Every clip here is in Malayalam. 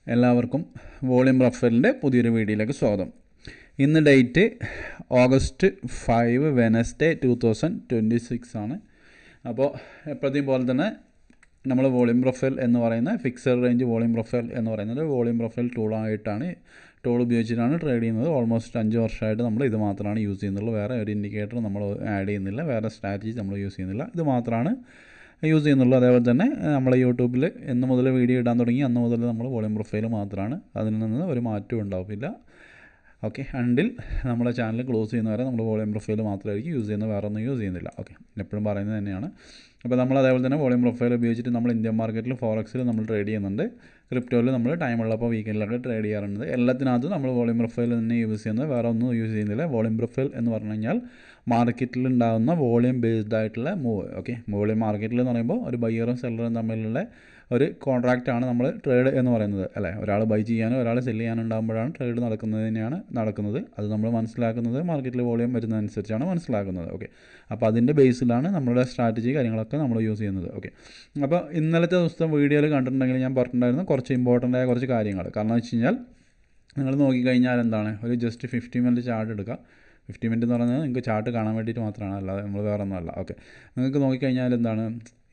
എല്ലാവർക്കും വോളിയം പ്രൊഫൈലിൻ്റെ പുതിയൊരു വീഡിയോയിലേക്ക് സ്വാഗതം. ഇന്ന് ഡേറ്റ് ഓഗസ്റ്റ് 5 വെനസ്ഡേ 2026 ആണ്. അപ്പോൾ എപ്പോഴത്തെയും പോലെ തന്നെ നമ്മൾ വോളിയം പ്രൊഫൈൽ എന്ന് പറയുന്ന ഫിക്സഡ് റേഞ്ച് വോളിയം പ്രൊഫൈൽ എന്ന് പറയുന്നത് വോളിയം പ്രൊഫൈൽ ടൂൾ ഉപയോഗിച്ചിട്ടാണ് ട്രേഡ് ചെയ്യുന്നത്. ഓൾമോസ്റ്റ് 5 വർഷമായിട്ട് നമ്മൾ ഇത് മാത്രമാണ് യൂസ് ചെയ്യുന്നുള്ളൂ. വേറെ ഒരു ഇൻഡിക്കേറ്റർ നമ്മൾ ആഡ് ചെയ്യുന്നില്ല, വേറെ സ്ട്രാറ്റജി നമ്മൾ യൂസ് ചെയ്യുന്നില്ല, ഇത് മാത്രമാണ് യൂസ് ചെയ്യുന്നുള്ളൂ. അതേപോലെ തന്നെ നമ്മൾ യൂട്യൂബിൽ എന്ന് മുതൽ വീഡിയോ ഇടാൻ തുടങ്ങി അന്ന് മുതൽ നമ്മൾ വോളിയം പ്രൊഫൈൽ മാത്രമാണ്, അതിൽ നിന്ന് ഒരു മാറ്റവും ഉണ്ടാവില്ല. ഓക്കെ, അണ്ടിൽ നമ്മുടെ ചാനൽ ക്ലോസ് ചെയ്യുന്നവരെ നമ്മൾ വോളിയം പ്രൊഫൈൽ മാത്രമായിരിക്കും യൂസ് ചെയ്യുന്നത്, വേറെ ഒന്നും യൂസ് ചെയ്യുന്നില്ല. ഓക്കെ, എപ്പോഴും പറയുന്നത് തന്നെയാണ്. അപ്പോൾ നമ്മൾ അതേപോലെ തന്നെ വോളിയം പ്രൊഫൈൽ ഉപയോഗിച്ചിട്ട് നമ്മൾ ഇന്ത്യൻ മാർക്കറ്റിൽ ഫോറക്സിൽ നമ്മൾ ട്രേഡ് ചെയ്യുന്നുണ്ട്, ക്രിപ്റ്റോയിൽ നമ്മൾ ടൈമുള്ളപ്പോൾ വീക്കെൻഡിലൊക്കെ ട്രേഡ് ചെയ്യാറുണ്ട്. എല്ലാത്തിനകത്തും നമ്മൾ വോളിയം പ്രൊഫൈൽ തന്നെ യൂസ് ചെയ്യുന്നത്, വേറെ ഒന്നും യൂസ് ചെയ്യുന്നില്ല. വോളിയം പ്രൊഫൈൽ എന്ന് പറഞ്ഞു കഴിഞ്ഞാൽ മാർക്കറ്റിൽ ഉണ്ടാകുന്ന വോളിയം ബേസ്ഡ് ആയിട്ടുള്ള മൂവ്. ഓക്കെ, വോളിയം മാർക്കറ്റിൽ എന്ന് പറയുമ്പോൾ ഒരു ബയ്യറും സെല്ലറും തമ്മിലുള്ള ഒരു കോൺട്രാക്റ്റാണ് നമ്മൾ ട്രേഡ് എന്ന് പറയുന്നത്, അല്ലേ? ഒരാൾ ബൈ ചെയ്യാനോ ഒരാൾ സെല് ചെയ്യാനോ ഉണ്ടാകുമ്പോഴാണ് ട്രേഡ് നടക്കുന്നത്. അത് നമ്മൾ മനസ്സിലാക്കുന്നത് മാർക്കറ്റിൽ വോളിയം വരുന്നതനുസരിച്ചാണ് മനസ്സിലാക്കുന്നത്. ഓക്കെ, അപ്പോൾ അതിൻ്റെ ബേസിലാണ് നമ്മുടെ സ്ട്രാറ്റജി കാര്യങ്ങളൊക്കെ നമ്മൾ യൂസ് ചെയ്യുന്നത്. ഓക്കെ, അപ്പോൾ ഇന്നലത്തെ ദിവസത്തെ വീഡിയോയിൽ കണ്ടിട്ടുണ്ടെങ്കിൽ ഞാൻ പറഞ്ഞിട്ടുണ്ടായിരുന്നു കുറച്ച് ഇമ്പോർട്ടൻ്റ് ആയ കുറച്ച് കാര്യങ്ങൾ. കാരണം എന്ന് വെച്ച് കഴിഞ്ഞാൽ നിങ്ങൾ നോക്കിക്കഴിഞ്ഞാൽ എന്താണ്, ഒരു ജസ്റ്റ് 50 മിനിറ്റ് ചാർട്ട് എടുക്കുക. 50 മിനിറ്റ് എന്ന് പറയുന്നത് നിങ്ങൾക്ക് ചാർട്ട് കാണാൻ വേണ്ടിയിട്ട് മാത്രമാണ്, അല്ലാതെ നമ്മൾ വേറെ ഒന്നുമല്ല. ഓക്കെ, നിങ്ങൾക്ക് നോക്കിക്കഴിഞ്ഞാൽ എന്താണ്,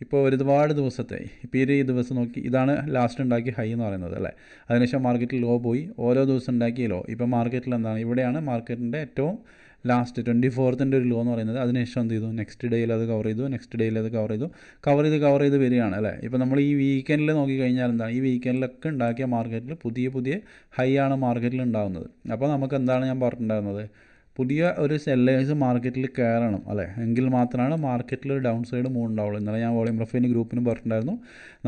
ഇപ്പോൾ ഒരുപാട് ദിവസത്തെ ഇപ്പോൾ ഈ ദിവസം നോക്കി, ഇതാണ് ലാസ്റ്റ് ഉണ്ടാക്കിയ ഹൈ എന്ന് പറയുന്നത്, അല്ലേ? അതിനുശേഷം മാർക്കറ്റിൽ ലോ പോയി, ഓരോ ദിവസം ഉണ്ടാക്കിയ ലോ. ഇപ്പോൾ മാർക്കറ്റിൽ എന്താണ്, ഇവിടെയാണ് മാർക്കറ്റിൻ്റെ ഏറ്റവും ലാസ്റ്റ് 24th ഒരു ലോ എന്ന് പറയുന്നത്. അതിനുശേഷം എന്ത് ചെയ്തു, നെക്സ്റ്റ് ഡേയിൽ അത് കവർ ചെയ്തു, കവർ ചെയ്ത് വരികയാണ്, അല്ലേ? ഇപ്പോൾ നമ്മൾ ഈ വീക്കെൻഡിൽ നോക്കിക്കഴിഞ്ഞാൽ എന്താണ്, ഈ വീക്കെൻഡിലൊക്കെ ഉണ്ടാക്കിയ മാർക്കറ്റിൽ പുതിയ ഹൈ ആണ് മാർക്കറ്റിൽ ഉണ്ടാകുന്നത്. അപ്പോൾ നമുക്ക് എന്താണ് ഞാൻ പറഞ്ഞിട്ടുണ്ടായിരുന്നത്, പുതിയ ഒരു സെല്ലേഴ്സ് മാർക്കറ്റിൽ കയറണം, അല്ലേ? എങ്കിൽ മാത്രമാണ് മാർക്കറ്റിൽ ഒരു ഡൗൺ സൈഡ് മൂവ് ഉണ്ടാവുള്ളൂ. ഇന്നലെ ഞാൻ വോളിയം പ്രൊഫൈലിൻ്റെ ഗ്രൂപ്പിന് പറഞ്ഞിട്ടുണ്ടായിരുന്നു,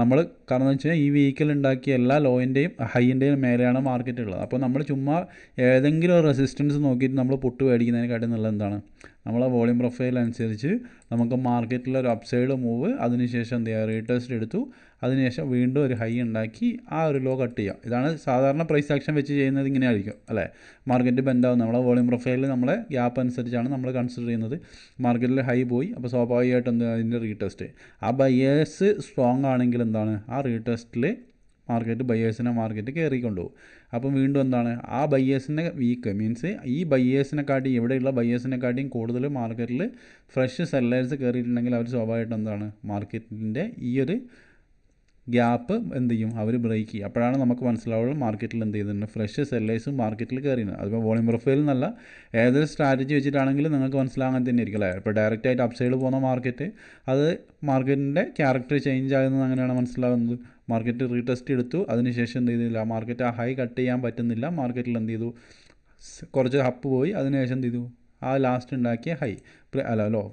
നമ്മൾ കാരണം എന്ന് വെച്ച് കഴിഞ്ഞാൽ ഈ വീക്കിൽ ഉണ്ടാക്കിയ എല്ലാ ലോയിൻ്റെയും ഹൈൻ്റെയും മേലെയാണ് മാർക്കറ്റ് ഉള്ളത്. അപ്പോൾ നമ്മൾ ചുമ്മാ ഏതെങ്കിലും ഒരു റെസിസ്റ്റൻസ് നോക്കിയിട്ട് നമ്മൾ പുട്ട് മേടിക്കുന്നതിനെക്കാട്ടും നല്ലത് എന്താണ്, നമ്മളെ വോളിയം പ്രൊഫൈൽ അനുസരിച്ച് നമുക്ക് മാർക്കറ്റിലൊരു അപ്സൈഡ് മൂവ്, അതിനുശേഷം എന്ത് ചെയ്യുക, റീടെസ്റ്റ് എടുത്തു, അതിനുശേഷം വീണ്ടും ഒരു ഹൈ ഉണ്ടാക്കി ആ ഒരു ലോ കട്ട് ചെയ്യുക. ഇതാണ് സാധാരണ പ്രൈസ് ആക്ഷൻ വെച്ച് ചെയ്യുന്നത്, ഇങ്ങനെയായിരിക്കും, അല്ലേ? മാർക്കറ്റ് ബെൻഡാവും, നമ്മളെ വോളിയം പ്രൊഫൈലിൽ നമ്മളെ ഗ്യാപ്പ് അനുസരിച്ചാണ് നമ്മൾ കൺസിഡർ ചെയ്യുന്നത്. മാർക്കറ്റിൽ ഹൈ പോയി, അപ്പോൾ സ്വാഭാവികമായിട്ട് എന്ത്, അതിൻ്റെ റീടെസ്റ്റ്, ആ ബയേഴ്സ് സ്ട്രോങ് ആണെങ്കിൽ എന്താണ്, ആ റീടെസ്റ്റിൽ ബയേഴ്സിനെ മാർക്കറ്റ് കയറിക്കൊണ്ടുപോകും. അപ്പം വീണ്ടും എന്താണ്, ആ ബയേഴ്സിനെ വീക്ക് മീൻസ് ഈ ബയേഴ്സിനെക്കാട്ടിയും, ഇവിടെയുള്ള ബയേഴ്സിനെക്കാട്ടിയും കൂടുതൽ മാർക്കറ്റിൽ ഫ്രഷ് സെല്ലേഴ്സ് കയറിയിട്ടുണ്ടെങ്കിൽ അവർ സ്വാഭാവികമായിട്ട് എന്താണ്, മാർക്കറ്റിൻ്റെ ഈ ഒരു ഗ്യാപ്പ് എന്ത് ചെയ്യും, അവർ ബ്രേക്ക് ചെയ്യും. അപ്പോഴാണ് നമുക്ക് മനസ്സിലാവുള്ളൂ മാർക്കറ്റിൽ എന്ത് ചെയ്യുന്നുണ്ട്, ഫ്രഷ് സെല്ലേഴ്സും മാർക്കറ്റിൽ കയറിയുന്നത്. അതിപ്പോൾ വോളിയം പ്രൊഫൈൽ എന്നല്ല, ഏതൊരു സ്ട്രാറ്റജി വെച്ചിട്ടാണെങ്കിലും നിങ്ങൾക്ക് മനസ്സിലാകാൻ തന്നെ ആയിരിക്കും, അല്ലേ? ഇപ്പോൾ ഡയറക്റ്റായിട്ട് അപ്സൈഡ് പോകുന്ന മാർക്കറ്റ്, അത് മാർക്കറ്റിൻ്റെ ക്യാരക്ടർ ചേഞ്ച് ആകുന്നത് അങ്ങനെയാണ് മനസ്സിലാകുന്നത്. മാർക്കറ്റ് റീടെസ്റ്റ് എടുത്തു, അതിനുശേഷം എന്ത് ചെയ്തില്ല, മാർക്കറ്റ് ആ ഹൈ കട്ട് ചെയ്യാൻ പറ്റുന്നില്ല, മാർക്കറ്റിൽ എന്ത് ചെയ്തു, കുറച്ച് ഹപ്പ് പോയി, അതിനുശേഷം എന്ത് ചെയ്തു, ആ ലാസ്റ്റ് ഉണ്ടാക്കിയ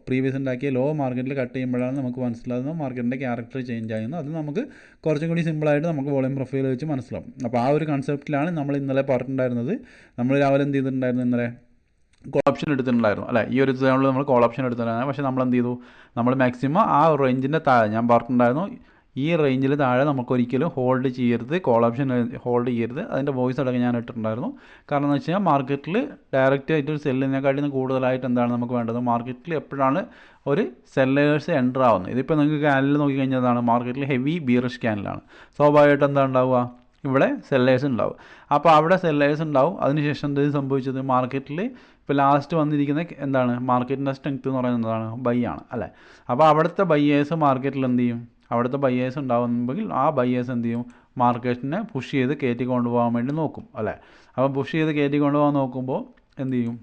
പ്രീവിയസ് ഉണ്ടാക്കിയ ലോ മാർക്കറ്റിൽ കട്ട് ചെയ്യുമ്പോഴാണ് നമുക്ക് മനസ്സിലാകുന്നത് മാർക്കറ്റിൻ്റെ ക്യാരക്ടർ ചേഞ്ച് ആകുന്നത്. അത് നമുക്ക് കുറച്ചും കൂടി സിമ്പിളായിട്ട് നമുക്ക് വോളിയം പ്രൊഫൈൽ വെച്ച് മനസ്സിലാവും. അപ്പോൾ ആ ഒരു കൺസെപ്റ്റിലാണ് നമ്മൾ ഇന്നലെ പറഞ്ഞിട്ടുണ്ടായിരുന്നത്. നമ്മൾ രാവിലെ എന്ത് ചെയ്തിട്ടുണ്ടായിരുന്നു, ഇന്നലെ കോൾ ഓപ്ഷൻ എടുത്തിട്ടുണ്ടായിരുന്നു, അല്ലേ? ഈ ഒരു സോണിൽ നമ്മൾ കോൾ ഓപ്ഷൻ എടുത്തിട്ടുണ്ടായിരുന്നു. പക്ഷേ നമ്മൾ എന്ത് ചെയ്തു, നമ്മൾ മാക്സിമം ആ റേഞ്ചിൻ്റെ താഴെ, ഞാൻ പറഞ്ഞിട്ടുണ്ടായിരുന്നു ഈ റേഞ്ചിൽ താഴെ നമുക്കൊരിക്കലും ഹോൾഡ് ചെയ്യരുത്, കോൾ ഓപ്ഷൻ ഹോൾഡ് ചെയ്യരുത്. അതിൻ്റെ വോയിസ് അടക്കം ഞാൻ ഇട്ടിട്ടുണ്ടായിരുന്നു. കാരണം എന്ന് വെച്ച് കഴിഞ്ഞാൽ മാർക്കറ്റിൽ ഡയറക്റ്റ് ആയിട്ട് ഒരു സെല്ലിനെക്കാട്ടിൽ കൂടുതലായിട്ട് എന്താണ് നമുക്ക് വേണ്ടത്, മാർക്കറ്റിൽ എപ്പോഴാണ് ഒരു സെല്ലേഴ്സ് എൻ്റർ ആവുന്നത്. ഇതിപ്പോൾ നിങ്ങൾക്ക് ക്യാനലിൽ നോക്കിക്കഴിഞ്ഞതാണ്, മാർക്കറ്റിൽ ഹെവി ബീറിഷ് ക്യാനലാണ്, സ്വാഭാവികമായിട്ട് എന്താ ഉണ്ടാവുക, ഇവിടെ സെല്ലേഴ്സ് ഉണ്ടാവും. അപ്പോൾ അവിടെ സെല്ലേഴ്സ് ഉണ്ടാവും. അതിനുശേഷം എന്ത് സംഭവിച്ചത്, മാർക്കറ്റിൽ ഇപ്പോൾ ലാസ്റ്റ് വന്നിരിക്കുന്ന എന്താണ്, മാർക്കറ്റിൻ്റെ സ്ട്രെങ്ത് എന്ന് പറയുന്നതാണ് ബൈ ആണ്, അല്ലേ? അപ്പോൾ അവിടുത്തെ ബയ്യേഴ്സ് മാർക്കറ്റിൽ എന്ത് ചെയ്യും, അവിടുത്തെ ബയ്യേഴ്സ് ഉണ്ടാകുമെങ്കിൽ ആ ബയ്യേഴ്സ് എന്ത് ചെയ്യും, മാർക്കറ്റിനെ പുഷ് ചെയ്ത് കയറ്റി കൊണ്ടുപോകാൻ വേണ്ടി നോക്കും, അല്ലേ? അപ്പോൾ പുഷ് ചെയ്ത് കയറ്റി കൊണ്ടുപോകാൻ നോക്കുമ്പോൾ എന്ത് ചെയ്യും,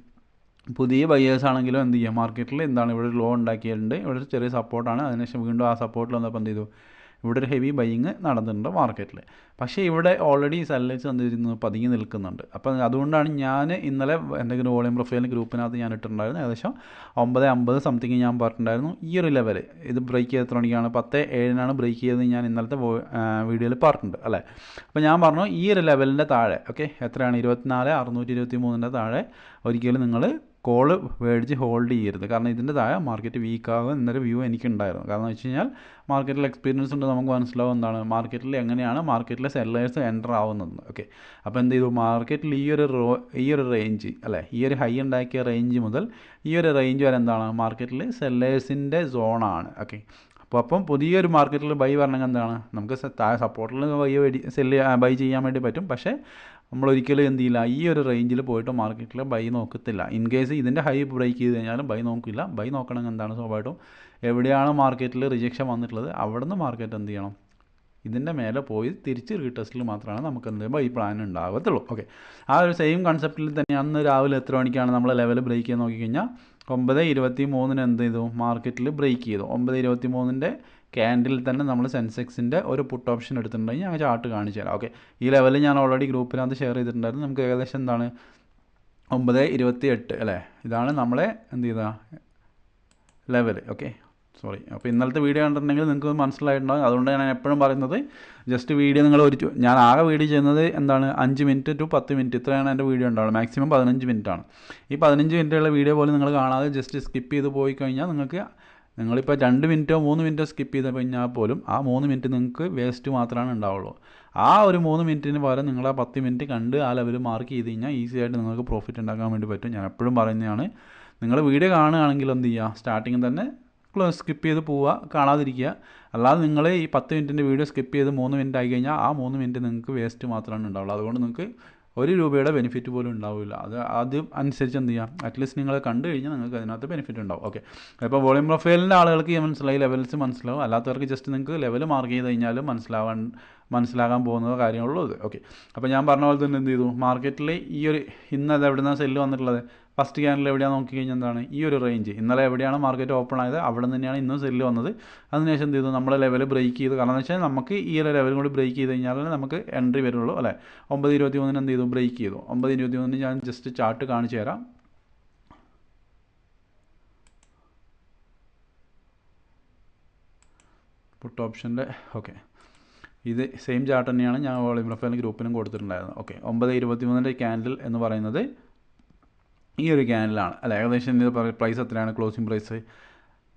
പുതിയ ബയ്യേഴ്സ് ആണെങ്കിലും എന്ത് ചെയ്യും, മാർക്കറ്റിൽ എന്താണ്, ഇവിടെ ഒരു ലോ ഉണ്ടാക്കിയിട്ടുണ്ട്, ഇവിടെ ഒരു ചെറിയ സപ്പോർട്ടാണ്, അതിനുശേഷം വീണ്ടും ആ സപ്പോർട്ടിൽ വന്നപ്പോൾ എന്ത് ചെയ്തു, ഇവിടെ ഒരു ഹെവി ബൈയിങ് നടന്നിട്ടുണ്ട് മാർക്കറ്റിൽ. പക്ഷേ ഇവിടെ ഓൾറെഡി സെല്ലേഴ്സ് എന്തിരുന്നു, പതുങ്ങി നിൽക്കുന്നുണ്ട്. അപ്പം അതുകൊണ്ടാണ് ഞാൻ ഇന്നലെ എന്തെങ്കിലും വോളിയം പ്രൊഫൈലിന് ഗ്രൂപ്പിനകത്ത് ഞാൻ ഇട്ടിട്ടുണ്ടായിരുന്നു, ഏകദേശം 9:50 സംതിങ് ഞാൻ പറഞ്ഞിട്ടുണ്ടായിരുന്നു. ഈ ഒരു ലെവൽ ഇത് ബ്രേക്ക് ചെയ്ത് എത്ര മണിക്കാണ്, 10:07 ബ്രേക്ക് ചെയ്തത് ഞാൻ ഇന്നലത്തെ വീഡിയോയിൽ പറഞ്ഞിട്ടുണ്ട്, അല്ലേ? അപ്പോൾ ഞാൻ പറഞ്ഞു ഈ ഒരു ലെവലിൻ്റെ താഴെ, ഓക്കെ, എത്രയാണ്, 24,623 താഴെ ഒരിക്കലും നിങ്ങൾ കോള് മേടിച്ച് ഹോൾഡ് ചെയ്യരുത്. കാരണം ഇതിൻ്റെ താഴെ മാർക്കറ്റ് വീക്കാകും എന്നൊരു വ്യൂ എനിക്കുണ്ടായിരുന്നു. കാരണം എന്ന് വെച്ച് കഴിഞ്ഞാൽ മാർക്കറ്റിൽ എക്സ്പീരിയൻസ് ഉണ്ട്, നമുക്ക് മനസ്സിലാവും എന്താണ്, മാർക്കറ്റിൽ എങ്ങനെയാണ് മാർക്കറ്റിലെ സെല്ലേഴ്സ് എൻ്റർ ആവുന്നത്. ഓക്കെ, അപ്പോൾ എന്ത് ചെയ്തു, മാർക്കറ്റിൽ ഈ ഒരു റേഞ്ച്, അല്ലേ, ഈ ഒരു ഹൈ ഉണ്ടാക്കിയ റേഞ്ച് മുതൽ ഈ ഒരു റേഞ്ച് വരെ എന്താണ്, മാർക്കറ്റിൽ സെല്ലേഴ്സിൻ്റെ സോണാണ്. ഓക്കെ, അപ്പം പുതിയൊരു മാർക്കറ്റിൽ ബൈ പറഞ്ഞാൽ എന്താണ്, നമുക്ക് സപ്പോർട്ടിൽ ബൈ ചെയ്യാൻ വേണ്ടി പറ്റും. പക്ഷേ നമ്മളൊരിക്കലും എന്ത് ചെയ്യില്ല, ഈ ഒരു റേഞ്ചിൽ പോയിട്ട് മാർക്കറ്റിൽ ബൈ നോക്കത്തില്ല. ഇൻ കേസ് ഇതിൻ്റെ ഹൈ ബ്രേക്ക് ചെയ്ത് കഴിഞ്ഞാലും ബൈ നോക്കില്ല. ബൈ നോക്കണമെങ്കിൽ എന്താണ്, സ്വാഭാവികമായിട്ടും എവിടെയാണ് മാർക്കറ്റിൽ റിജക്ഷൻ വന്നിട്ടുള്ളത് അവിടെ നിന്ന് മാർക്കറ്റ് എന്ത് ചെയ്യണം, ഇതിൻ്റെ മേലെ പോയി തിരിച്ച് റീടെസ്റ്റിൽ മാത്രമാണ് നമുക്ക് എന്ത് ബൈ പ്ലാൻ ഉണ്ടാകത്തുള്ളൂ. ഓക്കെ, ആ ഒരു സെയിം കൺസെപ്റ്റിൽ തന്നെ അന്ന് രാവിലെ എത്ര മണിക്കാണ് നമ്മൾ ലെവൽ ബ്രേക്ക് ചെയ്ത് നോക്കിക്കഴിഞ്ഞാൽ 9:23 എന്ത് ചെയ്തു, മാർക്കറ്റിൽ ബ്രേക്ക് ചെയ്തു. 9:23 ക്യാൻഡിൽ തന്നെ നമ്മൾ സെൻസെക്സിൻ്റെ ഒരു പുട്ട് ഓപ്ഷൻ എടുത്തിട്ടുണ്ടെങ്കിൽ ഞാൻ ചാർട്ട് കാണിച്ചു തരാം. ഓക്കെ, ഈ ലെവൽ ഞാൻ ഓൾറെഡി ഗ്രൂപ്പിനകത്ത് ഷെയർ ചെയ്തിട്ടുണ്ടായിരുന്നു. നമുക്ക് ഏകദേശം എന്താണ് 9:28 അല്ലേ, ഇതാണ് നമ്മളെ എന്ത് ചെയ്ത ലെവൽ. Okay, sorry. അപ്പോൾ ഇന്നലത്തെ വീഡിയോ കണ്ടിട്ടുണ്ടെങ്കിൽ നിങ്ങൾക്ക് മനസ്സിലായിട്ടുണ്ടാകും. അതുകൊണ്ട് ഞാൻ എപ്പോഴും പറയുന്നത് ജസ്റ്റ് വീഡിയോ നിങ്ങൾ ഞാൻ ആകെ വീഡിയോ ചെയ്യുന്നത് എന്താണ് 5 മിനിറ്റ് ടു 10 മിനിറ്റ് ഇത്രയാണ് എൻ്റെ വീഡിയോ ഉണ്ടാവുക. മാക്സിമം 15 മിനിറ്റാണ്. ഈ 15 മിനിറ്റുള്ള വീഡിയോ പോലും നിങ്ങൾ കാണാതെ ജസ്റ്റ് സ്കിപ്പ് ചെയ്ത് പോയി കഴിഞ്ഞാൽ നിങ്ങളിപ്പോൾ 2 മിനിറ്റോ 3 മിനിറ്റോ സ്കിപ്പ് ചെയ്ത് കഴിഞ്ഞാൽ പോലും ആ 3 മിനിറ്റ് നിങ്ങൾക്ക് വേസ്റ്റ് മാത്രമാണ് ഉണ്ടാവുള്ളൂ. ആ ഒരു 3 മിനിറ്റിന് പകരം നിങ്ങൾ ആ 10 മിനിറ്റ് കണ്ട് ആ ലെവൽ മാർക്ക് ചെയ്ത് കഴിഞ്ഞാൽ ഈസി ആയിട്ട് നിങ്ങൾക്ക് പ്രോഫിറ്റ് ഉണ്ടാക്കാൻ വേണ്ടി പറ്റും. ഞാൻ എപ്പോഴും പറയുന്നതാണ്, നിങ്ങൾ വീഡിയോ കാണുകയാണെങ്കിൽ എന്ത് ചെയ്യുക, സ്റ്റാർട്ടിങ് തന്നെ സ്കിപ്പ് ചെയ്ത് പോവുക, കാണാതിരിക്കുക. അല്ലാതെ നിങ്ങൾ ഈ 10 മിനിറ്റിൻ്റെ വീഡിയോ സ്കിപ്പ് ചെയ്ത് 3 മിനിറ്റ് ആയി കഴിഞ്ഞാൽ ആ 3 മിനിറ്റ് നിങ്ങൾക്ക് വേസ്റ്റ് മാത്രമാണ് ഉണ്ടാവുള്ളൂ. അതുകൊണ്ട് നിങ്ങൾക്ക് 1 രൂപയുടെ ബെനിഫിറ്റ് പോലും ഉണ്ടാവില്ല. അത് അനുസരിച്ച് എന്ത് ചെയ്യാം, അറ്റ്ലീസ്റ്റ് നിങ്ങൾ കണ്ടു കഴിഞ്ഞാൽ നിങ്ങൾക്ക് അതിനകത്ത് ബെനിഫിറ്റ് ഉണ്ടാവും. ഓക്കെ, അപ്പോൾ വോളിയം പ്രൊഫൈലിൻ്റെ ആളുകൾക്ക് മനസ്സിലായി, ലെവൽസ് മനസ്സിലാവും. അല്ലാത്തവർക്ക് ജസ്റ്റ് നിങ്ങൾക്ക് ലെവൽ മാർക്ക് ചെയ്ത് കഴിഞ്ഞാലും മനസ്സിലാകാൻ പോകുന്ന കാര്യമുള്ളൂ ഇത്. ഓക്കെ, അപ്പോൾ ഞാൻ പറഞ്ഞ പോലെ തന്നെ എന്ത് ചെയ്തു, മാർക്കറ്റിൽ ഈ ഒരു ഇന്നത് എവിടെ നിന്നാണ് സെല്ല് വന്നിട്ടുള്ളത്, ഫസ്റ്റ് ക്യാൻഡിൽ എവിടെയാണെന്ന് നോക്കിക്കഴിഞ്ഞാൽ എന്താണ് ഈ ഒരു റേഞ്ച്, ഇന്നലെ എവിടെയാണ് മാർക്കറ്റ് ഓപ്പൺ ആയത് അവിടെ തന്നെയാണ് ഇന്നും സെല്ല് വന്നത്. അതിനുശേഷം എന്ത് ചെയ്തു, നമ്മളെ ലെവൽ ബ്രേക്ക് ചെയ്തു. കാരണം എന്ന് വെച്ചാൽ നമുക്ക് ഈ ഒരു ലെവൽ കൂടി ബ്രേക്ക് ചെയ്ത് കഴിഞ്ഞാൽ നമുക്ക് എൻട്രി വരുള്ളൂ അല്ലേ. 9:23 എന്ത് ചെയ്തു, ബ്രേക്ക് ചെയ്തു. 9:23 ഞാൻ ജസ്റ്റ് ചാർട്ട് കാണിച്ചു തരാം. പുട്ട് ഓപ്ഷൻ്റെ ഓക്കെ, ഇത് സെയിം ചാർട്ട് തന്നെയാണ് ഞാൻ വോളിയം പ്രൊഫൈൽ ഗ്രൂപ്പിനും കൊടുത്തിട്ടുണ്ടായിരുന്നത്. ഓക്കെ, 9:23 ക്യാൻഡിൽ എന്ന് പറയുന്നത് ഈ ഒരു ക്യാൻഡിലാണ് അല്ലേ. ഏകദേശം പ്രൈസ് എത്രയാണ്, ക്ലോസിംഗ് പ്രൈസ്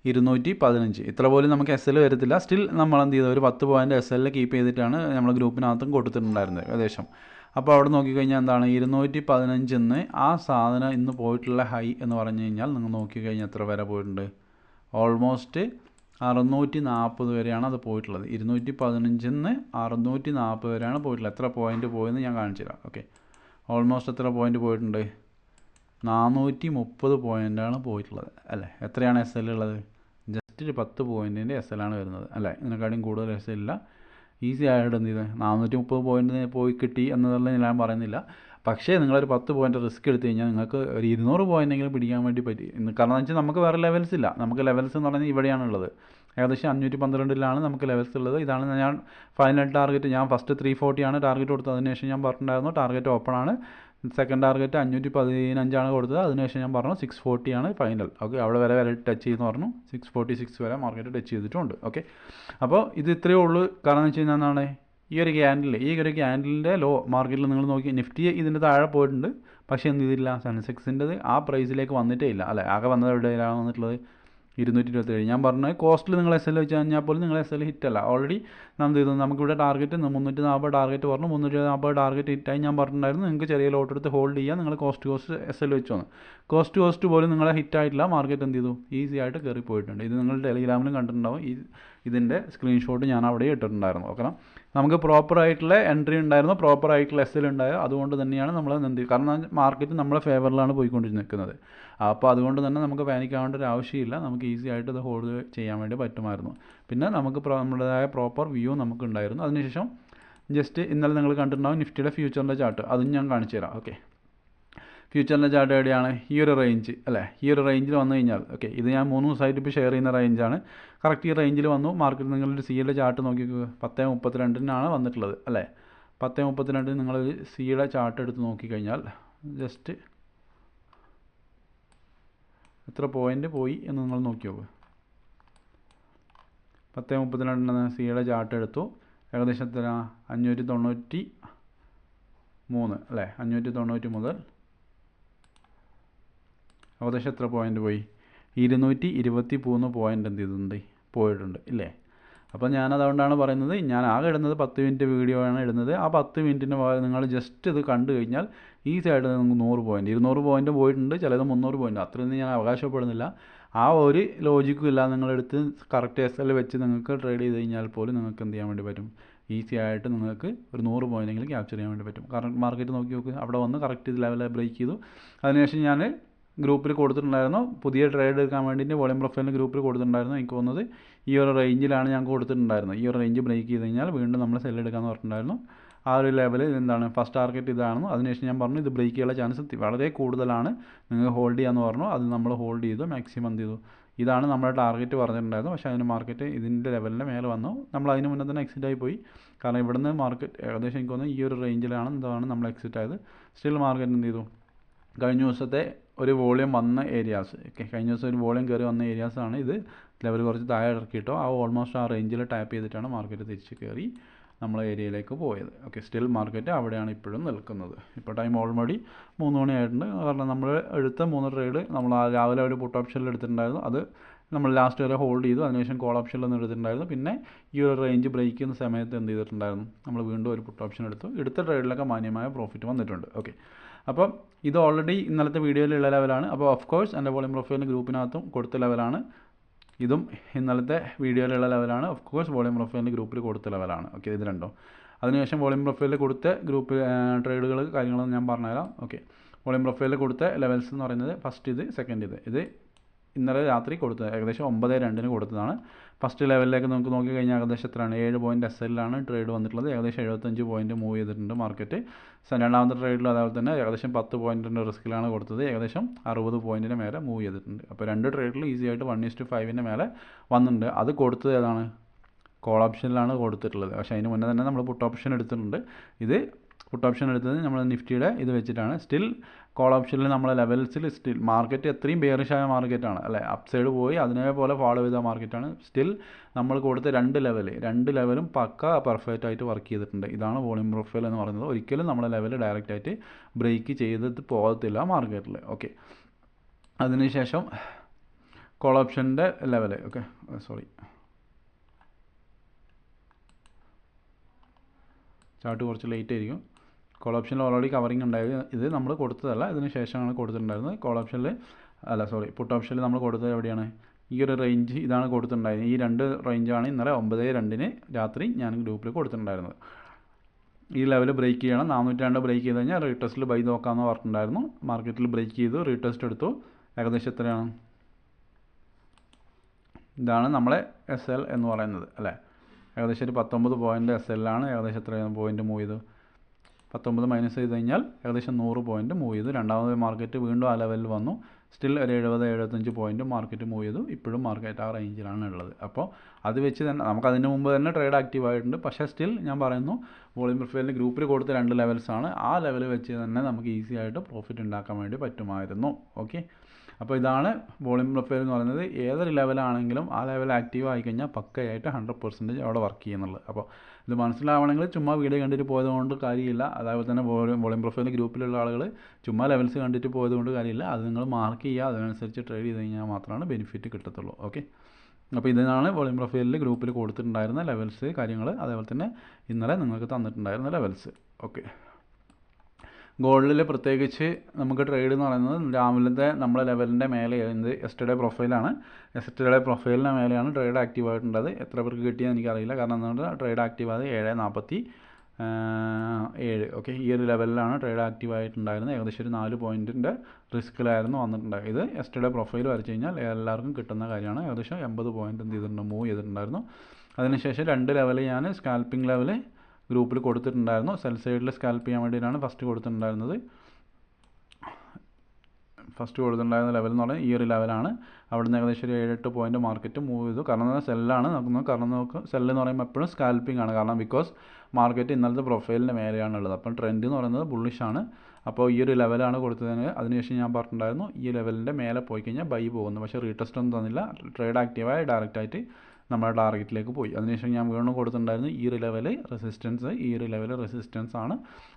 215. ഇത്ര പോലും നമുക്ക് എസ് എൽ വരത്തില്ല. സ്റ്റിൽ നമ്മൾ എന്ത് ചെയ്തു, ഒരു 10 പോയിൻ്റ് എസ് എല്ലിൽ കീപ്പ് ചെയ്തിട്ടാണ് നമ്മൾ ഗ്രൂപ്പിനകത്തും കൊടുത്തിട്ടുണ്ടായിരുന്നത് ഏകദേശം. അപ്പോൾ അവിടെ നോക്കിക്കഴിഞ്ഞാൽ എന്താണ് 215 ആ സാധനം ഇന്ന് പോയിട്ടുള്ള ഹൈ എന്ന് പറഞ്ഞു കഴിഞ്ഞാൽ നിങ്ങൾ നോക്കിക്കഴിഞ്ഞാൽ എത്ര വരെ പോയിട്ടുണ്ട്, ഓൾമോസ്റ്റ് 640 വരെയാണ് അത് പോയിട്ടുള്ളത്. 215 640 വരെയാണ് പോയിട്ടുള്ളത്. എത്ര പോയിൻ്റ് പോയെന്ന് ഞാൻ കാണിച്ചു തരാം. ഓക്കെ, ഓൾമോസ്റ്റ് എത്ര പോയിൻ്റ് പോയിട്ടുണ്ട്, 430 പോയിൻ്റാണ് പോയിട്ടുള്ളത് അല്ലേ. എത്രയാണ് എസ് എൽ ഉള്ളത്, ജസ്റ്റ് ഒരു 10 പോയിൻറ്റിൻ്റെ എസ് എല്ലാണ് വരുന്നത് അല്ലേ. ഇതിനെക്കാട്ടിയും കൂടുതൽ എസ് എൽ ഇല്ല. ഈസി ആയിട്ട് എന്ത് ചെയ്ത് 430 പോയിൻറ്റ് പോയി കിട്ടി എന്നതെല്ലാം ഞാൻ പറയുന്നില്ല. പക്ഷേ നിങ്ങളൊരു 10 പോയിൻ്റ് റിസ്ക് എടുത്തു കഴിഞ്ഞാൽ നിങ്ങൾക്ക് ഒരു 200 പോയിൻ്റെങ്കിലും പിടിക്കാൻ വേണ്ടി പറ്റി. കാരണം എന്ന് വെച്ചാൽ നമുക്ക് വേറെ ലെവൽസ് ഇല്ല. നമുക്ക് ലെവൽസ് എന്ന് പറയുന്നത് ഇവിടെയാണുള്ളത്. ഏകദേശം 512 നമുക്ക് ലെവൽസ് ഉള്ളത്. ഇതാണ് ഞാൻ ഫൈനൽ ടാർഗറ്റ്. ഞാൻ ഫസ്റ്റ് 340 ടാർഗറ്റ് കൊടുത്തത്. അതിനുശേഷം ഞാൻ പറഞ്ഞിട്ടുണ്ടായിരുന്നു ടാർഗറ്റ് ഓപ്പൺ ആണ്. സെക്കൻഡ് ടാർഗറ്റ് 515 കൊടുത്തത്. അതിനുശേഷം ഞാൻ പറഞ്ഞു 640 ഫൈനൽ. ഓക്കെ, അവിടെ വരെ ടച്ച് ചെയ്യുന്നു പറഞ്ഞു. 646 വരെ മാർക്കറ്റ് ടച്ച് ചെയ്തിട്ടുണ്ട്. ഓക്കെ, അപ്പോൾ ഇത് ഇത്രയേ ഉള്ളൂ. കാരണം എന്ന് വെച്ച് കഴിഞ്ഞാൽ എന്താണ് ഈ ഒരു ക്യാൻഡിലിൻ്റെ ലോ മാർക്കറ്റിൽ നിങ്ങൾ നോക്കി, നിഫ്റ്റി ഇതിൻ്റെ താഴെ പോയിട്ടുണ്ട്. പക്ഷേ എന്ത് ചെയ്തില്ല, സെൻസെക്സിൻ്റെത് ആ പ്രൈസിലേക്ക് വന്നിട്ടേ ഇല്ല അല്ലേ. ആകെ വന്നത് എവിടെയാണ് വന്നിട്ടുള്ളത്, 227. ഞാൻ പറഞ്ഞത് കോസ്റ്റിൽ നിങ്ങൾ എസ് എൽ വെച്ച് കഴിഞ്ഞാൽ പോലും നിങ്ങൾ എസ് എൽ ഹിറ്റല്ല. ഓൾറെഡി നമ്മൾ ചെയ്തു, നമുക്കിവിടെ ടാർഗറ്റ് 340 ടാർഗറ്റ് പറഞ്ഞു. 340 ടാർഗറ്റ് ഹിറ്റായി ഞാൻ പറഞ്ഞിട്ടുണ്ടായിരുന്നു. നിങ്ങൾക്ക് ചെറിയ ലോട്ട് എടുത്ത് ഹോൾഡ് ചെയ്യാം. നിങ്ങൾ കോസ്റ്റ് എസ് എൽ വെച്ച് വന്നു. കോസ്റ്റ് പോലും നിങ്ങളെ ഹിറ്റായിട്ടില്ല. മാർക്കറ്റ് എന്ത് ചെയ്തു, ഈസി ആയിട്ട് കയറി പോയിട്ടുണ്ട്. ഇത് നിങ്ങൾ ടെലിഗ്രാമിലും കണ്ടിട്ടുണ്ടാവും. ഇതിൻ്റെ സ്ക്രീൻഷോട്ട് ഞാൻ അവിടെ ഇട്ടിട്ടുണ്ടായിരുന്നു. ഓക്കെ, നമുക്ക് പ്രോപ്പറായിട്ടുള്ള എൻട്രി ഉണ്ടായിരുന്നു, പ്രോപ്പറായിട്ടുള്ള എസ് എൽ ഉണ്ടായിരുന്നു. അതുകൊണ്ട് തന്നെയാണ് നമ്മൾ എന്ത്, കാരണം മാർക്കറ്റ് നമ്മളെ ഫേവറിലാണ് പോയിക്കൊണ്ടിരിക്കുന്നത്. അപ്പോൾ അതുകൊണ്ട് തന്നെ നമുക്ക് പാനിക് ആവേണ്ട ഒരു ആവശ്യമില്ല. നമുക്ക് ഈസി ആയിട്ട് ഇത് ഹോൾഡ് ചെയ്യാൻ വേണ്ടി പറ്റുമായിരുന്നു. പിന്നെ നമുക്ക് നമ്മുടേതായ പ്രോപ്പർ വ്യൂ നമുക്കുണ്ടായിരുന്നു. അതിനുശേഷം ജസ്റ്റ് ഇന്നലെ നിങ്ങൾ കണ്ടിട്ടുണ്ടാവും നിഫ്റ്റിയുടെ ഫ്യൂച്ചറിൻ്റെ ചാർട്ട്, അതും ഞാൻ കാണിച്ചു തരാം. ഓക്കെ, ഫ്യൂച്ചറിൻ്റെ ചാർട്ട് എവിടെയാണ്, ഈ ഒരു റേഞ്ച് അല്ലേ. ഈ ഒരു റേഞ്ചിൽ വന്നു കഴിഞ്ഞാൽ ഓക്കെ, ഇത് ഞാൻ 3 ദിവസമായിട്ട് ഇപ്പോൾ ഷെയർ ചെയ്യുന്ന റേഞ്ചാണ്. കറക്റ്റ് ഈ റേഞ്ചിൽ വന്നു. മാർക്കറ്റ് നിങ്ങളൊരു സിയുടെ ചാർട്ട് നോക്കി 10:32 വന്നിട്ടുള്ളത് അല്ലേ. 10:32 നിങ്ങൾ സിയുടെ ചാർട്ട് എടുത്ത് നോക്കിക്കഴിഞ്ഞാൽ ജസ്റ്റ് എത്ര പോയിൻ്റ് പോയി എന്ന് നിങ്ങൾ നോക്കി നോക്കുക. 10:32 സിയുടെ ചാർട്ട് എടുത്തു. ഏകദേശം എത്ര, 593 അല്ലേ. 590 മുതൽ ഏകദേശം എത്ര പോയിൻ്റ് പോയി, 223 പോയിൻ്റ് എന്ത് ചെയ്തിട്ടുണ്ട്, പോയിട്ടുണ്ട് ഇല്ലേ. അപ്പോൾ ഞാനതുകൊണ്ടാണ് പറയുന്നത്, ഞാൻ ആകെ ഇടുന്നത് 10 മിനിറ്റ് വീഡിയോ ആണ് ഇടുന്നത്. ആ 10 മിനിറ്റിന് നിങ്ങൾ ജസ്റ്റ് ഇത് കണ്ടു കഴിഞ്ഞാൽ ഈസി ആയിട്ട് നിങ്ങൾക്ക് 100 പോയിൻ്റ് 200 പോയിൻ്റ് പോയിട്ടുണ്ട്. ചിലത് 300 പോയിൻ്റ്, അത്രയൊന്നും ഞാൻ അവകാശപ്പെടുന്നില്ല. ആ ഒരു ലോജിക്കും ഇല്ല, നിങ്ങളെടുത്ത് കറക്റ്റ് SL വെച്ച് നിങ്ങൾക്ക് ട്രേഡ് ചെയ്ത് കഴിഞ്ഞാൽ പോലും നിങ്ങൾക്ക് എന്ത് ചെയ്യാൻ വേണ്ടി പറ്റും, ഈസി ആയിട്ട് നിങ്ങൾക്ക് ഒരു 100 പോയിൻ്റെങ്കിലും ക്യാപ്ചർ ചെയ്യാൻ വേണ്ടി പറ്റും. കാരണം മാർക്കറ്റ് നോക്കി നോക്ക്, അവിടെ വന്ന് കറക്റ്റ് ഇത് ലെവലിൽ ബ്രേക്ക് ചെയ്തു. അതിനുശേഷം ഞാൻ ഗ്രൂപ്പിൽ കൊടുത്തിട്ടുണ്ടായിരുന്നു, പുതിയ ട്രേഡ് എടുക്കാൻ വേണ്ടിയിട്ട് വോളിയം പ്രൊഫൈലിന് ഗ്രൂപ്പിൽ കൊടുത്തിട്ടുണ്ടായിരുന്നു. എനിക്ക് തോന്നുന്നത് ഈ ഒരു റേഞ്ചിലാണ് ഞാൻ കൊടുത്തിട്ടുണ്ടായിരുന്നത്. ഈ ഒരു റേഞ്ച് ബ്രേക്ക് ചെയ്ത് കഴിഞ്ഞാൽ വീണ്ടും നമ്മൾ സെൽ എടുക്കാമെന്ന് പറഞ്ഞിട്ടുണ്ടായിരുന്നു. ആ ഒരു ലെവൽ എന്താണ് ഫസ്റ്റ് ടാർഗറ്റ് ഇതാണെന്ന്. അതിനുശേഷം ഞാൻ പറഞ്ഞു ഇത് ബ്രേക്ക് ചെയ്യാനുള്ള ചാൻസ് വളരെ കൂടുതലാണ്, നിങ്ങൾ ഹോൾഡ് ചെയ്യാമെന്ന് പറഞ്ഞു. അത് നമ്മൾ ഹോൾഡ് ചെയ്തു, മാക്സിമം എന്ത് ചെയ്തു, ഇതാണ് നമ്മുടെ ടാർഗറ്റ് പറഞ്ഞിട്ടുണ്ടായിരുന്നു. പക്ഷേ അതിന് മാർക്കറ്റ് ഇതിൻ്റെ ലെവലിൻ്റെ മേലെ വന്നു. നമ്മൾ അതിന് മുന്നേ തന്നെ എക്സിറ്റ് ആയി പോയി. കാരണം ഇവിടുന്ന് മാർക്കറ്റ് ഏകദേശം എനിക്ക് തോന്നുന്നു ഈ ഒരു റേഞ്ചിലാണ് എന്താണ് നമ്മൾ എക്സിറ്റ് ആയത്. സ്റ്റിൽ മാർക്കറ്റ് എന്ത് ചെയ്തു, കഴിഞ്ഞ ദിവസത്തെ ഒരു വോളിയം വന്ന ഏരിയാസ്, ഓക്കെ, കഴിഞ്ഞ ദിവസം ഒരു വോളിയം കയറി വന്ന ഏരിയാസാണ് ഇത്. ലെവൽ കുറച്ച് താഴെ ഇറക്കിയിട്ടോ ആ ഓൾമോസ്റ്റ് ആ റേഞ്ചിൽ ടാപ്പ് ചെയ്തിട്ടാണ് മാർക്കറ്റ് തിരിച്ച് കയറി നമ്മളെ ഏരിയയിലേക്ക് പോയത്. ഓക്കെ, സ്റ്റിൽ മാർക്കറ്റ് അവിടെയാണ് ഇപ്പോഴും നിൽക്കുന്നത്. ഇപ്പോൾ ടൈം ഓൾറെഡി 3 മണി ആയിട്ടുണ്ട്. കാരണം നമ്മൾ എടുത്ത 3 ട്രേഡ് നമ്മൾ രാവിലെ ഒരു പുട്ട് ഓപ്ഷനിൽ എടുത്തിട്ടുണ്ടായിരുന്നു, അത് നമ്മൾ ലാസ്റ്റ് വരെ ഹോൾഡ് ചെയ്തു. അതിനുശേഷം കോൾ ഓപ്ഷനിലൊന്നും എടുത്തിട്ടുണ്ടായിരുന്നു. പിന്നെ ഈ ഒരു റേഞ്ച് ബ്രേക്ക് ചെയ്യുന്ന സമയത്ത് എന്ത് ചെയ്തിട്ടുണ്ടായിരുന്നു, നമ്മൾ വീണ്ടും ഒരു പുട്ട് ഓപ്ഷൻ എടുത്തു. എടുത്ത ട്രേഡിലൊക്കെ മാന്യമായ പ്രോഫിറ്റ് വന്നിട്ടുണ്ട്. ഓക്കെ, അപ്പം ഇത് ഓൾറെഡി ഇന്നലത്തെ വീഡിയോയിലുള്ള ലെവലാണ്. അപ്പോൾ ഓഫ് കോഴ്സ് എൻ്റെ വോളിയം പ്രൊഫൈലിന് ഗ്രൂപ്പിനകത്തും കൊടുത്ത ലെവലാണ്. ഇതും ഇന്നലത്തെ വീഡിയോയിലുള്ള ലെവലാണ്. ഓഫ് കോഴ്സ് വോളിയം പ്രൊഫൈലിന് ഗ്രൂപ്പിൽ കൊടുത്ത ലെവലാണ്. ഓക്കെ, ഇത് രണ്ടോ. അതിനുശേഷം വോളിയം പ്രൊഫൈലിൽ കൊടുത്ത ഗ്രൂപ്പ് ട്രേഡുകൾ കാര്യങ്ങളൊന്നും ഞാൻ പറഞ്ഞുതരാം. ഓക്കെ, വോളിയം പ്രൊഫൈലിൽ കൊടുത്ത ലെവൽസ് എന്ന് പറയുന്നത് ഫസ്റ്റ് ഇത്, സെക്കൻഡ് ഇത് ഇന്നലെ രാത്രി കൊടുത്തത് ഏകദേശം 9:02 കൊടുത്തതാണ്. ഫസ്റ്റ് ലെവലിലേക്ക് നമുക്ക് നോക്കി കഴിഞ്ഞാൽ ഏകദേശം എത്രയാണ്, 7 പോയിൻറ്റ് SL-ലാണ് ട്രേഡ് വന്നിട്ടുള്ളത്. ഏകദേശം 75 പോയിൻറ്റ് മൂവ് ചെയ്തിട്ടുണ്ട് മാർക്കറ്റ്. രണ്ടാമത്തെ ട്രേഡിലും അതുപോലെ തന്നെ ഏകദേശം 10 പോയിൻറ്റിൻ്റെ റിസ്ക്കിലാണ് കൊടുത്തത്. ഏകദേശം 60 പോയിൻറ്റിന് മേലെ മൂവ് ചെയ്തിട്ടുണ്ട്. അപ്പോൾ 2 ട്രേഡിൽ ഈസി ആയിട്ട് 1:5-ൻ്റെ മേലെ വന്നിട്ടുണ്ട്. അത് കൊടുത്തത് ഏതാണ്, കോൾ ഓപ്ഷനിലാണ് കൊടുത്തിട്ടുള്ളത്. പക്ഷേ അതിന് മുന്നേ തന്നെ നമ്മൾ പുട്ട് ഓപ്ഷൻ എടുത്തിട്ടുണ്ട്. ഇത് പുട്ട് ഓപ്ഷൻ എടുത്തത് നമ്മൾ നിഫ്റ്റിയുടെ ഇത് വെച്ചിട്ടാണ്. സ്റ്റിൽ കോൾ ഓപ്ഷനിൽ നമ്മളെ ലെവൽസിൽ സ്റ്റിൽ മാർക്കറ്റ് എത്രയും ബെയറിഷായ മാർക്കറ്റാണ് അല്ലേ, അപ്പ് സൈഡ് പോയി അതിനേപോലെ ഫോളോ ചെയ്ത മാർക്കറ്റാണ്. സ്റ്റിൽ നമ്മൾ കൊടുത്ത രണ്ട് ലെവലും പക്ക പെർഫെക്റ്റ് ആയിട്ട് വർക്ക് ചെയ്തിട്ടുണ്ട്. ഇതാണ് വോളിയം പ്രൊഫൈൽ എന്ന് പറയുന്നത്. ഒരിക്കലും നമ്മളെ ലെവൽ ഡയറക്റ്റ് ആയിട്ട് ബ്രേക്ക് ചെയ്തിട്ട് പോകത്തില്ല മാർക്കറ്റിൽ. ഓക്കെ, അതിനുശേഷം കോൾ ഓപ്ഷൻ്റെ ലെവൽ, ഓക്കെ സോറി ചാർട്ട് കുറച്ച് ലേറ്റ് ആയിരിക്കും. കോൾ ഓപ്ഷനിൽ ഓൾറെഡി കവറിങ് ഉണ്ടായത്, ഇത് നമ്മൾ കൊടുത്തതല്ല, ഇതിന് ശേഷമാണ് കൊടുത്തിട്ടുണ്ടായിരുന്നത്. കോൾ ഓപ്ഷനിൽ പുട്ട് ഓപ്ഷനിൽ നമ്മൾ കൊടുത്തത് എവിടെയാണ്, ഈ ഒരു റേഞ്ച് ഇതാണ് കൊടുത്തിട്ടുണ്ടായിരുന്നത്. ഈ 2 റേഞ്ചാണ് ഇന്നലെ 9:02 രാത്രി ഞാൻ ഗ്രൂപ്പിൽ കൊടുത്തിട്ടുണ്ടായിരുന്നത്. ഈ ലെവൽ ബ്രേക്ക് ചെയ്യണം, 402 ബ്രേക്ക് ചെയ്ത് കഴിഞ്ഞാൽ റീടെസ്റ്റിൽ ബൈ നോക്കാമെന്ന് പറഞ്ഞിട്ടുണ്ടായിരുന്നു. മാർക്കറ്റിൽ ബ്രേക്ക് ചെയ്തു, റീടെസ്റ്റ് എടുത്തു. ഏകദേശം എത്രയാണ്, ഇതാണ് നമ്മളെ SL എന്ന് പറയുന്നത് അല്ലേ. ഏകദേശം ഒരു 19 പോയിൻ്റ് SL-ലാണ്. ഏകദേശം എത്രയാണ് പോയിൻ്റ് മൂവ് ചെയ്തു, 19 മൈനസ് ചെയ്ത് കഴിഞ്ഞാൽ ഏകദേശം 100 പോയിൻ്റ് മൂവ് ചെയ്തു. രണ്ടാമത് മാർക്കറ്റ് വീണ്ടും ആ ലെവലിൽ വന്നു. സ്റ്റിൽ ഒരു 70-75 പോയിൻ്റ് മാർക്കറ്റ് മൂവ് ചെയ്തു. ഇപ്പോഴും മാർക്കറ്റ് ആ റേഞ്ചിലാണ് ഉള്ളത്. അപ്പോൾ അത് വെച്ച് തന്നെ നമുക്ക് അതിന് മുമ്പ് തന്നെ ട്രേഡ് ആക്റ്റീവ് ആയിട്ടുണ്ട്. പക്ഷേ സ്റ്റിൽ ഞാൻ പറയുന്നു, വോളിയം പ്രൊഫൈലിന് ഗ്രൂപ്പിൽ കൊടുത്ത 2 ലെവൽസാണ്. ആ ലെവൽ വെച്ച് തന്നെ നമുക്ക് ഈസി ആയിട്ട് പ്രോഫിറ്റ് ഉണ്ടാക്കാൻ വേണ്ടി പറ്റുമായിരുന്നു. ഓക്കെ, അപ്പോൾ ഇതാണ് വോളിയം പ്രൊഫൈൽ എന്ന് പറയുന്നത്. ഏതൊരു ലെവലാണെങ്കിലും ആ ലെവൽ ആക്റ്റീവ് ആയിക്കഴിഞ്ഞാൽ പക്കയായിട്ട് 100% അവിടെ വർക്ക് ചെയ്യുന്നുള്ളത്. അപ്പോൾ ഇത് മനസ്സിലാവണമെങ്കിൽ ചുമ്മാ വീഡിയോ കണ്ടിട്ട് പോയതുകൊണ്ട് കാര്യമില്ല. അതേപോലെ തന്നെ വോളിയം പ്രൊഫൈൽ ഗ്രൂപ്പിലുള്ള ആളുകൾ ചുമ്മാ ലെവൽസ് കണ്ടിട്ട് പോയതുകൊണ്ട് കാര്യമില്ല. അത് നിങ്ങൾ മാർക്ക് ചെയ്യുക, അതിനനുസരിച്ച് ട്രേഡ് ചെയ്ത് കഴിഞ്ഞാൽ മാത്രമാണ് ബെനിഫിറ്റ് കിട്ടത്തുള്ളൂ. ഓക്കെ, അപ്പോൾ ഇതിനാണ് വോളിയം പ്രൊഫൈലിൽ ഗ്രൂപ്പിൽ കൊടുത്തിട്ടുണ്ടായിരുന്ന ലെവൽസ് കാര്യങ്ങൾ. അതേപോലെ തന്നെ ഇന്നലെ നിങ്ങൾക്ക് തന്നിട്ടുണ്ടായിരുന്ന ലെവൽസ്. ഓക്കെ, ഗോൾഡിൽ പ്രത്യേകിച്ച് നമുക്ക് ട്രേഡ് എന്ന് പറയുന്നത് രാവിലത്തെ നമ്മളെ ലെവലിൻ്റെ മേലെ ഇത് യെസ്റ്റർഡേ പ്രൊഫൈലാണ്. യെസ്റ്റർഡേ പ്രൊഫൈലിൻ്റെ മേലെയാണ് ട്രേഡ് ആക്റ്റീവ് ആയിട്ടുള്ളത്. എത്ര പേർക്ക് കിട്ടിയെന്ന് എനിക്കറിയില്ല. കാരണം എന്താണ് ട്രേഡ് ആക്റ്റീവ് ആയത് 7:47. ഓക്കെ, ഈ ഒരു ലെവലിലാണ് ട്രേഡ് ആക്റ്റീവ് ആയിട്ടുണ്ടായിരുന്നത്. ഏകദേശം ഒരു 4 പോയിൻറ്റിൻ്റെ റിസ്ക്കിലായിരുന്നു വന്നിട്ടുണ്ടായത്. ഇത് യെസ്റ്റർഡേ പ്രൊഫൈൽ വരച്ച് കഴിഞ്ഞാൽ എല്ലാവർക്കും കിട്ടുന്ന കാര്യമാണ്. ഏകദേശം 80 പോയിൻറ്റ് എന്ത് ചെയ്തിട്ടുണ്ട്, മൂവ് ചെയ്തിട്ടുണ്ടായിരുന്നു. അതിനുശേഷം 2 ലെവൽ ഞാൻ സ്കാൽപ്പിംഗ് ലെവൽ ഗ്രൂപ്പിൽ കൊടുത്തിട്ടുണ്ടായിരുന്നു. സെൽ സൈഡിൽ സ്കാൽപ്പ് ചെയ്യാൻ വേണ്ടിയിട്ടാണ് ഫസ്റ്റ് കൊടുത്തിട്ടുണ്ടായിരുന്നത്. ഫസ്റ്റ് കൊടുത്തിട്ടുണ്ടായിരുന്ന ലെവൽ എന്ന് പറഞ്ഞാൽ ഈ ഒരു ലെവലാണ്. അവിടെ നിന്ന് ഏകദേശം ഒരു 7-8 പോയിൻറ്റ് മാർക്കറ്റ് മൂവ് ചെയ്തു. കാരണം സെല്ലാണ് നോക്കുന്നത്. കാരണം നമുക്ക് സെല്ല് എന്ന് പറയുമ്പോൾ എപ്പോഴും സ്കാൽപ്പിംഗ് ആണ്. കാരണം ബിക്കോസ് മാർക്കറ്റ് ഇന്നലത്തെ പ്രൊഫൈലിൻ്റെ മേലെയാണുള്ളത്. അപ്പം ട്രെൻഡ് എന്ന് പറയുന്നത് ബുള്ളിഷാണ്. അപ്പോൾ ഈ ഒരു ലെവലാണ് കൊടുത്തതിന്. അതിനുശേഷം ഞാൻ പറഞ്ഞിട്ടുണ്ടായിരുന്നു ഈ ലെവലിൻ്റെ മേലെ പോയി കഴിഞ്ഞാൽ ബൈ പോകുന്നു. പക്ഷേ റീടെസ്റ്റ് ഒന്നും തന്നില്ല. ട്രേഡ് ആക്റ്റീവായി ഡയറക്റ്റായിട്ട് നമ്മുടെ ടാർഗറ്റിലേക്ക് പോയി. അതിനുശേഷം ഞാൻ വീണ്ടും കൊടുത്തിട്ടുണ്ടായിരുന്നു ഈ ഒരു ലെവൽ റെസിസ്റ്റൻസ്. ഈ ഒരു ലെവൽ റെസിസ്റ്റൻസ് ആണ്.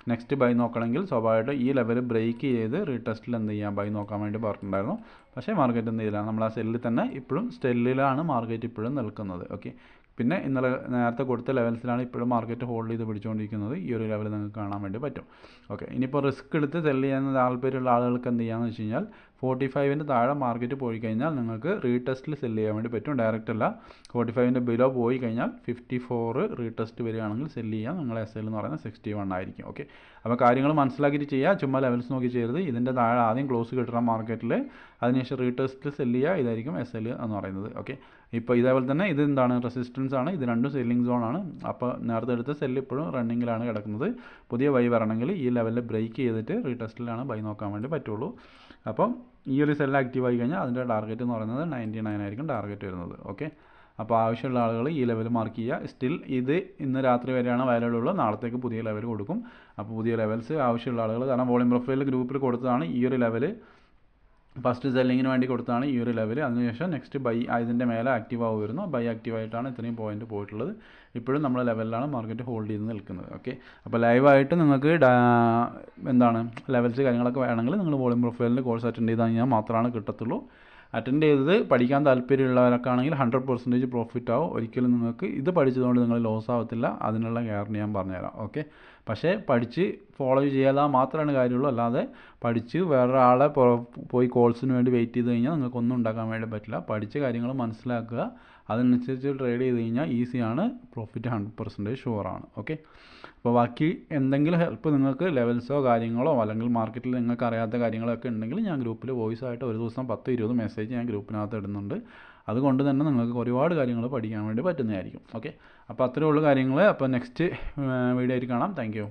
നെക്സ്റ്റ് ബൈ നോക്കണമെങ്കിൽ സ്വാഭാവികമായിട്ട് ഈ ലെവൽ ബ്രേക്ക് ചെയ്ത് റീടെസ്റ്റിൽ എന്ത് ചെയ്യാം, ബൈ നോക്കാൻ വേണ്ടി പറഞ്ഞിട്ടുണ്ടായിരുന്നു. പക്ഷേ മാർക്കറ്റ് എന്ത് ചെയ്യില്ല, നമ്മൾ ആ സെല്ലിൽ തന്നെ ഇപ്പോഴും സ്റ്റെല്ലിലാണ് മാർക്കറ്റ് ഇപ്പോഴും നിൽക്കുന്നത്. ഓക്കെ, പിന്നെ ഇന്നലെ നേരത്തെ കൊടുത്ത ലെവൽസിലാണ് ഇപ്പോഴും മാർക്കറ്റ് ഹോൾഡ് ചെയ്ത് പിടിച്ചുകൊണ്ടിരിക്കുന്നത്. ഈ ഒരു ലെവൽ നിങ്ങൾക്ക് കാണാൻ വേണ്ടി പറ്റും. ഓക്കെ, ഇനിയിപ്പോൾ റിസ്ക് എടുത്ത് സെല്ല് ചെയ്യാൻ താല്പര്യമുള്ള ആളുകൾക്ക് എന്ത് ചെയ്യാമെന്ന് വെച്ച് കഴിഞ്ഞാൽ 45-ൻ്റെ താഴെ മാർക്കറ്റ് പോയി കഴിഞ്ഞാൽ നിങ്ങൾക്ക് റീടെസ്റ്റിൽ സെല് ചെയ്യാൻ വേണ്ടി പറ്റും. ഡയറക്റ്റ് അല്ല. 45-ൻ്റെ ബിലോ പോയി കഴിഞ്ഞാൽ 54 റീടെസ്റ്റ് വരികയാണെങ്കിൽ സെല് ചെയ്യാം. നിങ്ങളെ SL എന്ന് പറയുന്നത് 61 ആയിരിക്കും. ഓക്കെ, അപ്പോൾ കാര്യങ്ങൾ മനസ്സിലാക്കിയിട്ട് ചെയ്യുക. ചുമ്മാ ലെവൽസ് നോക്കി ചെയ്യരുത്. ഇതിൻ്റെ താഴെ ആദ്യം ക്ലോസ് കിട്ടണം മാർക്കറ്റിൽ, അതിനുശേഷം റീടെസ്റ്റിൽ സെല് ചെയ്യുക. ഇതായിരിക്കും SL എന്ന് പറയുന്നത്. ഓക്കെ, ഇപ്പോൾ ഇതേപോലെ തന്നെ ഇത് എന്താണ്, റെസിസ്റ്റൻസ് ആണ്. ഇത് രണ്ടും സെല്ലിംഗ് സോൺ ആണ്. അപ്പോൾ നേരത്തെ എടുത്ത സെല്ല് ഇപ്പോഴും റണ്ണിങ്ങിലാണ് കിടക്കുന്നത്. പുതിയ ബൈ വരണമെങ്കിൽ ഈ ലെവലിൽ ബ്രേക്ക് ചെയ്തിട്ട് റീടെസ്റ്റിലാണ് ബൈ നോക്കാൻ വേണ്ടി പറ്റുള്ളൂ. അപ്പം ഈ ഒരു സെല്ല് ആക്റ്റീവ് ആയി കഴിഞ്ഞാൽ അതിൻ്റെ ടാർഗറ്റ് എന്ന് പറയുന്നത് 99 ആയിരിക്കും ടാർഗറ്റ് വരുന്നത്. ഓക്കെ, അപ്പോൾ ആവശ്യമുള്ള ആളുകൾ ഈ ലെവൽ മാർക്ക് ചെയ്യുക. സ്റ്റിൽ ഇത് ഇന്ന് രാത്രി വരെയാണ് വാല്യൂഡ് ഉള്ളത്. നാളത്തേക്ക് പുതിയ ലെവൽ കൊടുക്കും. അപ്പോൾ പുതിയ ലെവൽസ് ആവശ്യമുള്ള ആളുകൾ, കാരണം വോളിയം പ്രൊഫൈൽ ഗ്രൂപ്പിൽ കൊടുത്തതാണ് ഈ ഒരു ലെവൽ, ഫസ്റ്റ് സെല്ലിങ്ങിന് വേണ്ടി കൊടുത്താണ് ഈ ഒരു ലെവൽ. അതിനുശേഷം നെക്സ്റ്റ് ബൈ ഇതിൻ്റെ മേലെ ആക്റ്റീവ് ആവുമായിരുന്നു. ബൈ ആക്റ്റീവ് ആയിട്ടാണ് ഇത്രയും പോയിന്റ് പോയിട്ടുള്ളത്. ഇപ്പോഴും നമ്മൾ ലെവലിലാണ് മാർക്കറ്റ് ഹോൾഡ് ചെയ്ത് നിൽക്കുന്നത്. ഓക്കെ, അപ്പോൾ ലൈവായിട്ട് നിങ്ങൾക്ക് എന്താണ് ലെവൽസ് കാര്യങ്ങളൊക്കെ വേണമെങ്കിൽ നിങ്ങൾ വോളിയം പ്രൊഫൈലിൽ കോഴ്സ് അറ്റൻഡ് ചെയ്ത് കഴിഞ്ഞാൽ മാത്രമാണ് കിട്ടത്തുള്ളൂ. അറ്റൻഡ് ചെയ്തത് പഠിക്കാൻ താല്പര്യമുള്ളവർക്കാണെങ്കിൽ 100% പ്രോഫിറ്റ് ആവും. ഒരിക്കലും നിങ്ങൾക്ക് ഇത് പഠിച്ചതുകൊണ്ട് നിങ്ങൾ ലോസ് ആവത്തില്ല. അതിനുള്ള ഗ്യാരണ്ടി ഞാൻ പറഞ്ഞുതരാം. ഓക്കെ, പക്ഷേ പഠിച്ച് ഫോളോ ചെയ്യാതെ മാത്രമാണ് കാര്യമുള്ളൂ. അല്ലാതെ പഠിച്ച് വേറൊരാളെ പോയി കോൾസിന് വേണ്ടി വെയിറ്റ് ചെയ്ത് കഴിഞ്ഞാൽ നിങ്ങൾക്കൊന്നും ഉണ്ടാക്കാൻ വേണ്ടി പറ്റില്ല. പഠിച്ച കാര്യങ്ങൾ മനസ്സിലാക്കുക, അതിനനുസരിച്ച് ട്രേഡ് ചെയ്ത് കഴിഞ്ഞാൽ ഈസിയാണ്. പ്രോഫിറ്റ് 100% ഷുവറാണ്. ഓക്കെ, അപ്പോൾ ബാക്കി എന്തെങ്കിലും ഹെൽപ്പ് നിങ്ങൾക്ക് ലെവൽസോ കാര്യങ്ങളോ അല്ലെങ്കിൽ മാർക്കറ്റിൽ നിങ്ങൾക്ക് അറിയാത്ത കാര്യങ്ങളൊക്കെ ഉണ്ടെങ്കിൽ ഞാൻ ഗ്രൂപ്പിൽ വോയിസ് ആയിട്ട് ഒരു ദിവസം 10-20 മെസ്സേജ് ഞാൻ ഗ്രൂപ്പിനകത്ത് ഇടുന്നുണ്ട്. അതുകൊണ്ട് തന്നെ നിങ്ങൾക്ക് ഒരുപാട് കാര്യങ്ങൾ പഠിക്കാൻ വേണ്ടി പറ്റുന്നതായിരിക്കും. ഓക്കെ, അപ്പോൾ അത്രയേ ഉള്ളൂ കാര്യങ്ങൾ. അപ്പോൾ നെക്സ്റ്റ് വീഡിയോ ആയിട്ട് കാണാം. Thank you.